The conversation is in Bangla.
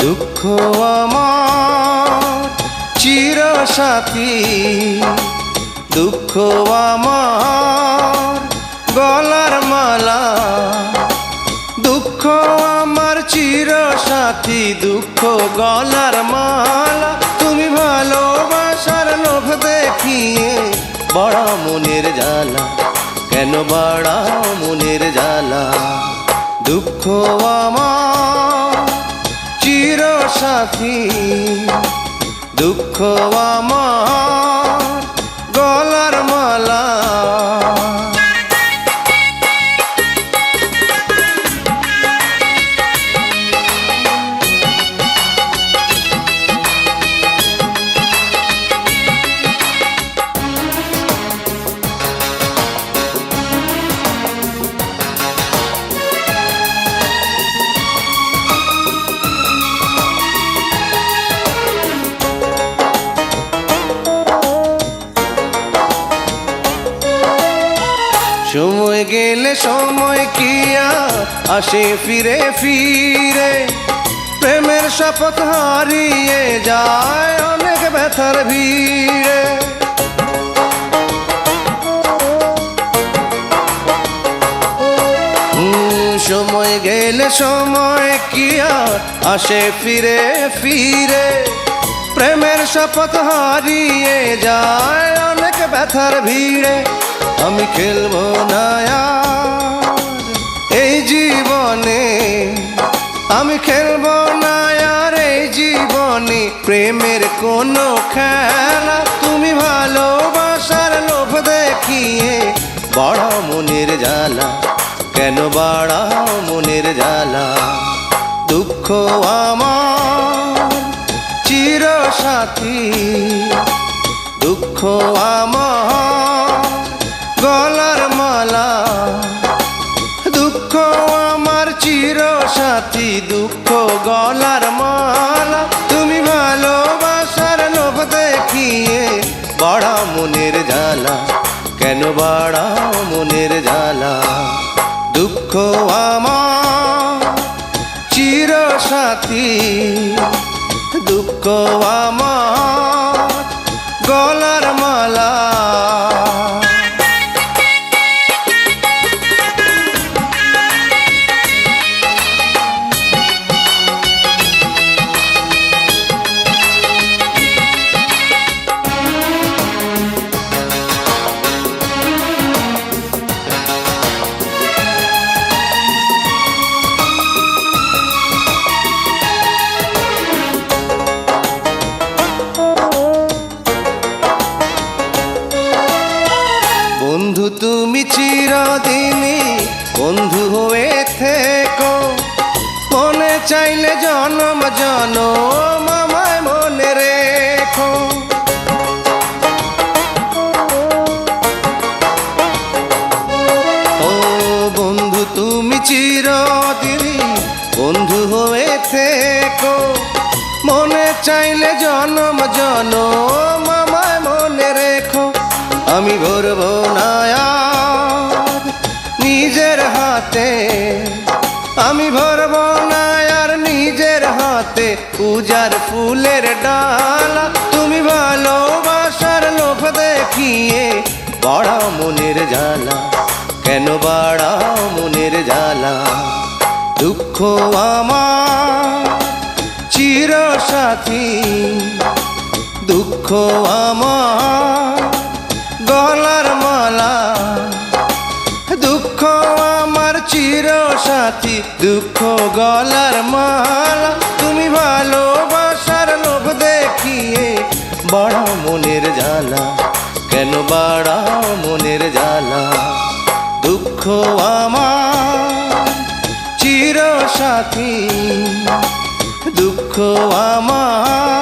দুঃখ আমার চিরসাথী, দুঃখ আমার গলার মালা, দুঃখ আমার চিরসাথী, দুঃখ গলার মালা। তুমি ভালোবাসার লোভ দেখিয়ে বড় মনের জ্বালা, কেন বাড়াও মনের জ্বালা। দুঃখ আমার চিরসাথী, দুঃখ আমার গলার মালা। সময় গেলে সময় কি আর আসে ফিরে ফিরে, প্রেমের শপথ হারিয়ে যায় অনেক ব্যথার ভিড়ে। সময় গেলে সময় কি আর আসে ফিরে ফিরে, প্রেমের শপথ হারিয়ে যায় অনেক ব্যথার ভিড়ে। আমি খেলবো না আর এই জীবনে, আমি খেলবো না আর এই জীবনে প্রেমের কোনো খেলা। তুমি ভালোবাসার লোভ দেখিয়ে বড় মনের জ্বালা, কেন বাড়াও মনের জ্বালা। দুঃখ আমার চিরসাথী, দুঃখ আমার গলার মালা, দুঃখ আমার চিরসাথী, দুঃখ গলার মালা। তুমি ভালোবাসার লোভ দেখিয়ে বড় মনের জ্বালা, কেন বাড়াও মনের জ্বালা। দুঃখ আমার চিরসাথী, দুঃখ আমার গলার মালা। বন্ধু তুমি চিরদিনই বন্ধু হয়ে থেকো, মনে চাইলে জনম জনম আমায় মনে রেখো। ও বন্ধু তুমি চিরদিনই বন্ধু হয়ে থেকো, মনে চাইলে জনম জনম আমায় মনে রেখো। আমি ভরব না আর নিজের হাতে, আমি ভরব না আর নিজের হাতে পূজার ফুলের ডালা। তুমি ভালোবাসার লোভ দেখিয়ে বড় মনের জ্বালা, কেন বাড়াও মনের জ্বালা। দুঃখ আমার চিরসাথী, দুঃখ আমার গলার মালা, দুঃখ আমার চিরসাথী, দুঃখ গলার মালা। তুমি ভালোবাসার লোভ দেখিয়ে বড় মনের জ্বালা, কেন বাড়াও মনের জ্বালা। দুঃখ আমার চিরসাথী, দুঃখ আমার